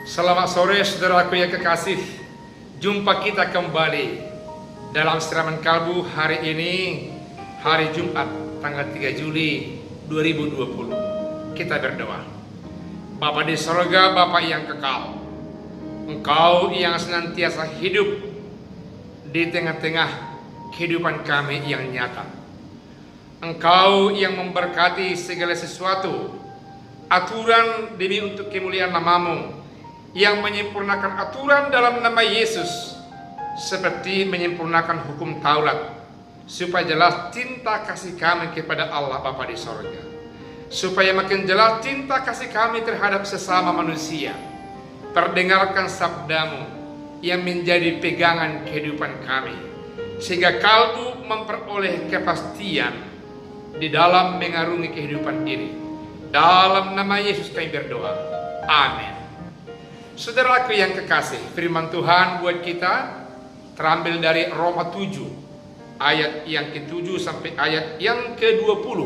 Selamat sore saudaraku yang kekasih. Jumpa kita kembali dalam Siraman Kalbu hari ini, hari Jumat tanggal 3 Juli 2020. Kita berdoa. Bapa di sorga, Bapa yang kekal, Engkau yang senantiasa hidup di tengah-tengah kehidupan kami yang nyata. Engkau yang memberkati segala sesuatu, aturan demi untuk kemuliaan nama-Mu, yang menyempurnakan aturan dalam nama Yesus, seperti menyempurnakan hukum Taurat, supaya jelas cinta kasih kami kepada Allah Bapa di sorga, supaya makin jelas cinta kasih kami terhadap sesama manusia. Perdengarkan sabda-Mu yang menjadi pegangan kehidupan kami, sehingga kalbu memperoleh kepastian di dalam mengarungi kehidupan ini. Dalam nama Yesus kami berdoa, amin. Saudaraku yang kekasih, firman Tuhan buat kita terambil dari Roma 7 ayat yang ke-7 sampai ayat yang ke-20.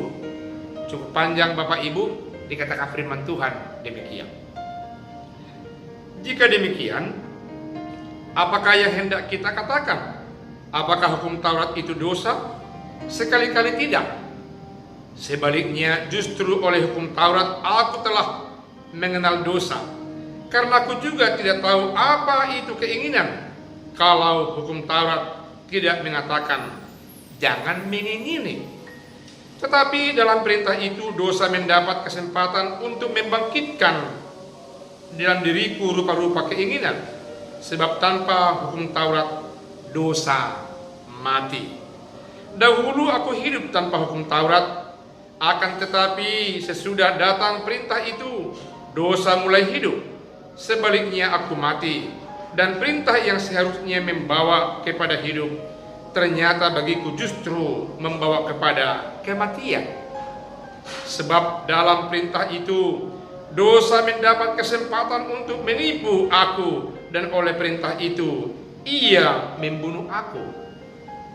Cukup panjang Bapak Ibu, dikatakan firman Tuhan demikian. Jika demikian, apakah yang hendak kita katakan? Apakah hukum Taurat itu dosa? Sekali-kali tidak. Sebaliknya, justru oleh hukum Taurat aku telah mengenal dosa, karena aku juga tidak tahu apa itu keinginan, kalau hukum Taurat tidak mengatakan jangan mengingini. Tetapi dalam perintah itu dosa mendapat kesempatan untuk membangkitkan dalam diriku rupa-rupa keinginan. Sebab tanpa hukum Taurat dosa mati. Dahulu aku hidup tanpa hukum Taurat, akan tetapi sesudah datang perintah itu dosa mulai hidup. Sebaliknya aku mati, dan perintah yang seharusnya membawa kepada hidup ternyata bagiku justru membawa kepada kematian. Sebab dalam perintah itu dosa mendapat kesempatan untuk menipu aku, dan oleh perintah itu ia membunuh aku.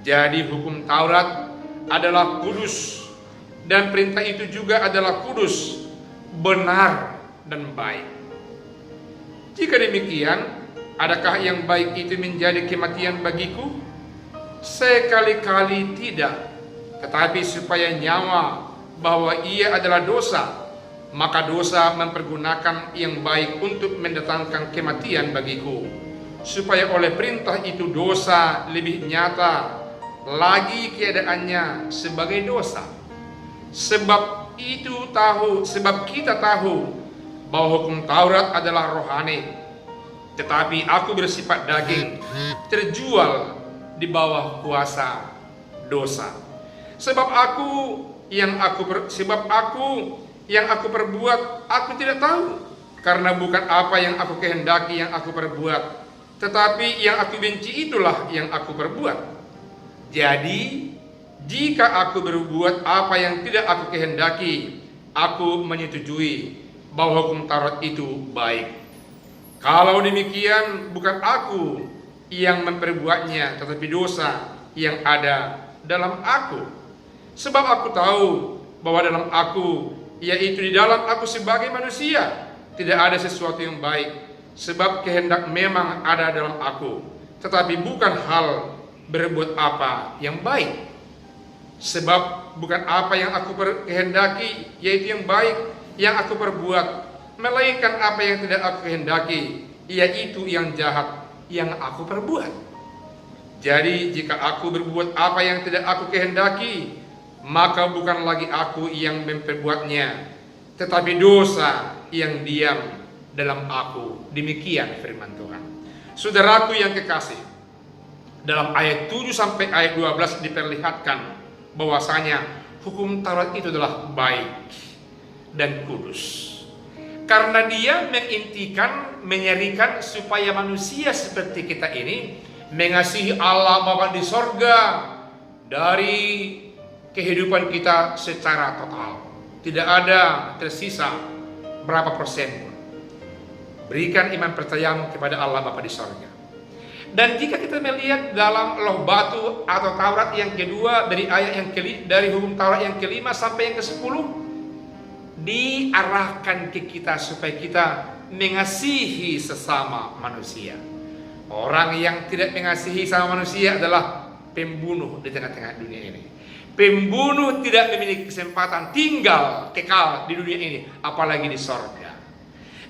Jadi hukum Taurat adalah kudus, dan perintah itu juga adalah kudus, benar dan baik. Jika demikian, adakah yang baik itu menjadi kematian bagiku? Sekali-kali tidak. Tetapi supaya nyawa bahwa ia adalah dosa, maka dosa mempergunakan yang baik untuk mendatangkan kematian bagiku, supaya oleh perintah itu dosa lebih nyata lagi keadaannya sebagai dosa. Sebab kita tahu bahwa hukum Taurat adalah rohani, tetapi aku bersifat daging, terjual di bawah kuasa dosa. Sebab yang aku perbuat aku tidak tahu, karena bukan apa yang aku kehendaki yang aku perbuat, tetapi yang aku benci itulah yang aku perbuat. Jadi jika aku berbuat apa yang tidak aku kehendaki, aku menyetujui bahwa hukum Taurat itu baik. Kalau demikian, bukan aku yang memperbuatnya, tetapi dosa yang ada dalam aku. Sebab aku tahu bahwa dalam aku, yaitu di dalam aku sebagai manusia, tidak ada sesuatu yang baik. Sebab kehendak memang ada dalam aku, tetapi bukan hal berbuat apa yang baik. Sebab bukan apa yang aku kehendaki, yaitu yang baik, yang aku perbuat, melainkan apa yang tidak aku kehendaki, yaitu yang jahat yang aku perbuat. Jadi jika aku berbuat apa yang tidak aku kehendaki, maka bukan lagi aku yang memperbuatnya, tetapi dosa yang diam dalam aku. Demikian firman Tuhan. Saudaraku yang kekasih, dalam ayat 7 sampai ayat 12 diperlihatkan bahwasanya hukum Taurat itu adalah baik dan kudus, karena dia mengintikan, menyerikan supaya manusia seperti kita ini mengasihi Allah Bapa di sorga dari kehidupan kita secara total. Tidak ada tersisa berapa persen. Berikan iman percayamu kepada Allah Bapa di sorga. Dan jika kita melihat dalam loh batu atau Taurat yang kedua, dari ayat yang dari hukum Taurat yang kelima sampai yang ke-10, diarahkan ke kita supaya kita mengasihi sesama manusia. Orang yang tidak mengasihi sama manusia adalah pembunuh di tengah-tengah dunia ini. Pembunuh tidak memiliki kesempatan tinggal kekal di dunia ini, apalagi di sorga.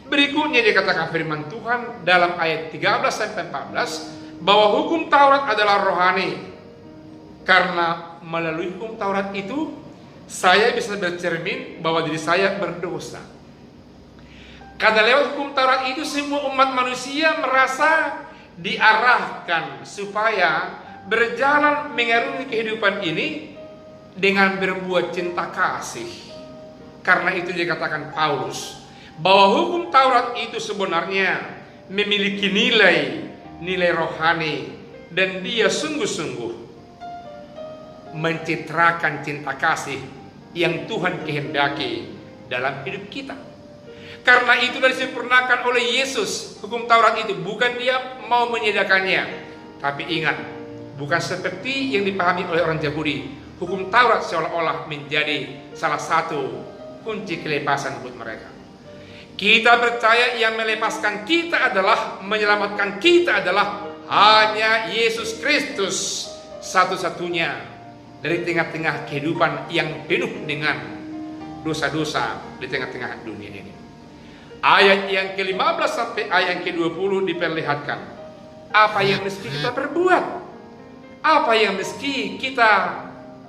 Berikutnya dikatakan firman Tuhan dalam ayat 13-14 bahwa hukum Taurat adalah rohani. Karena melalui hukum Taurat itu saya bisa bercermin bahwa diri saya berdosa. Karena lewat hukum Taurat itu semua umat manusia merasa diarahkan supaya berjalan mengarungi kehidupan ini dengan berbuat cinta kasih. Karena itu dikatakan Paulus bahwa hukum Taurat itu sebenarnya memiliki nilai rohani, dan dia sungguh-sungguh mencitrakan cinta kasih yang Tuhan kehendaki dalam hidup kita. Karena itu disempurnakan oleh Yesus. Hukum Taurat itu bukan dia mau menyediakannya, tapi ingat, bukan seperti yang dipahami oleh orang Yahudi. Hukum Taurat seolah-olah menjadi salah satu kunci kelepasan buat mereka. Kita percaya yang melepaskan kita adalah, menyelamatkan kita adalah hanya Yesus Kristus satu-satunya dari tengah-tengah kehidupan yang penuh dengan dosa-dosa di tengah-tengah dunia ini. Ayat yang ke-15 sampai ayat yang ke-20 diperlihatkan apa yang mesti kita perbuat, apa yang mesti kita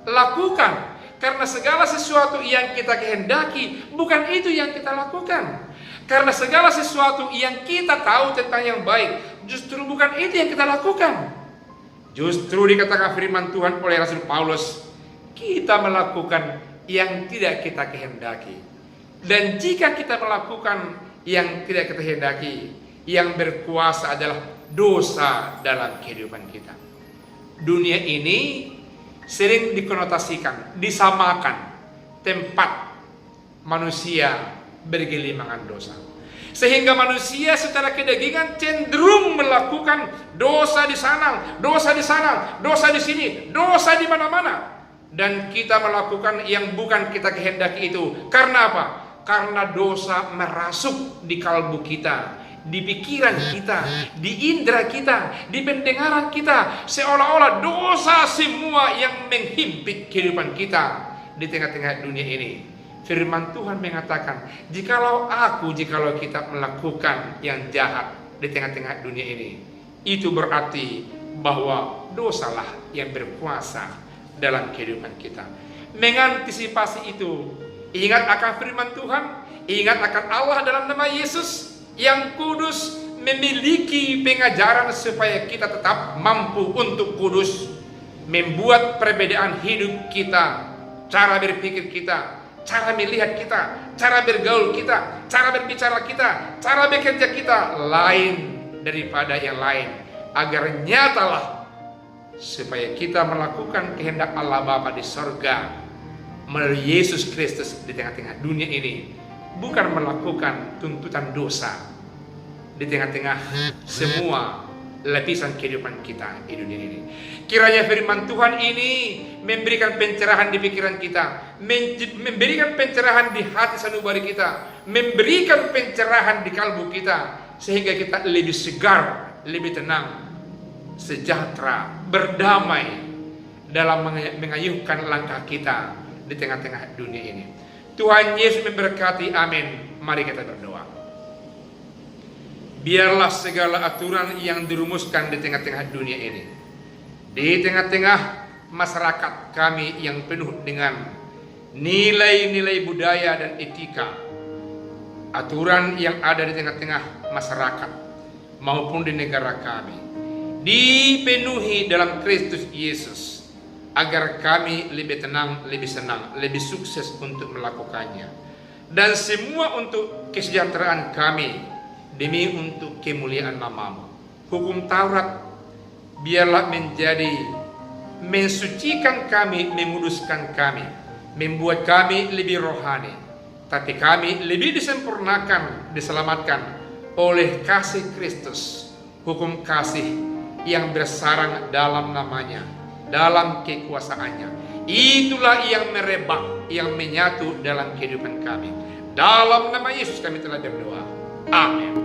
lakukan. Karena segala sesuatu yang kita kehendaki bukan itu yang kita lakukan. Karena segala sesuatu yang kita tahu tentang yang baik justru bukan itu yang kita lakukan. Justru dikatakan firman Tuhan oleh Rasul Paulus, kita melakukan yang tidak kita kehendaki. Dan jika kita melakukan yang tidak kita kehendaki, yang berkuasa adalah dosa dalam kehidupan kita. Dunia ini sering dikonotasikan, disamakan tempat manusia bergelimangan dosa. Sehingga manusia secara kedagingan cenderung melakukan dosa di sana, dosa di sana, dosa di sini, dosa di mana-mana. Dan kita melakukan yang bukan kita kehendaki itu. Karena apa? Karena dosa merasuk di kalbu kita, di pikiran kita, di indera kita, di pendengaran kita. Seolah-olah dosa semua yang menghimpit kehidupan kita di tengah-tengah dunia ini. Firman Tuhan mengatakan, jikalau kita melakukan yang jahat di tengah-tengah dunia ini, itu berarti bahwa dosalah yang berkuasa dalam kehidupan kita. Mengantisipasi itu, ingat akan firman Tuhan, ingat akan Allah dalam nama Yesus yang kudus, memiliki pengajaran supaya kita tetap mampu untuk kudus, membuat perbedaan hidup kita, cara berpikir kita, cara melihat kita, cara bergaul kita, cara berbicara kita, cara bekerja kita lain daripada yang lain, agar nyatalah supaya kita melakukan kehendak Allah Bapa di sorga melalui Yesus Kristus di tengah-tengah dunia ini, bukan melakukan tuntutan dosa di tengah-tengah semua lapisan kehidupan kita di dunia ini. Kiranya firman Tuhan ini memberikan pencerahan di pikiran kita, memberikan pencerahan di hati sanubari kita, memberikan pencerahan di kalbu kita, sehingga kita lebih segar, lebih tenang, sejahtera, berdamai dalam mengayuhkan langkah kita di tengah-tengah dunia ini. Tuhan Yesus memberkati, amin. Mari kita berdoa. Biarlah segala aturan yang dirumuskan di tengah-tengah dunia ini, di tengah-tengah masyarakat kami yang penuh dengan nilai-nilai budaya dan etika, aturan yang ada di tengah-tengah masyarakat maupun di negara kami, dipenuhi dalam Kristus Yesus, agar kami lebih tenang, lebih senang, lebih sukses untuk melakukannya, dan semua untuk kesejahteraan kami, demi untuk kemuliaan nama-Mu. Hukum Taurat biarlah mensucikan kami, memuduskan kami, membuat kami lebih rohani, tapi kami lebih disempurnakan, diselamatkan oleh kasih Kristus, hukum kasih yang bersarang dalam namanya, dalam kekuasaannya. Itulah yang merebak, yang menyatu dalam kehidupan kami. Dalam nama Yesus kami telah berdoa. Amin.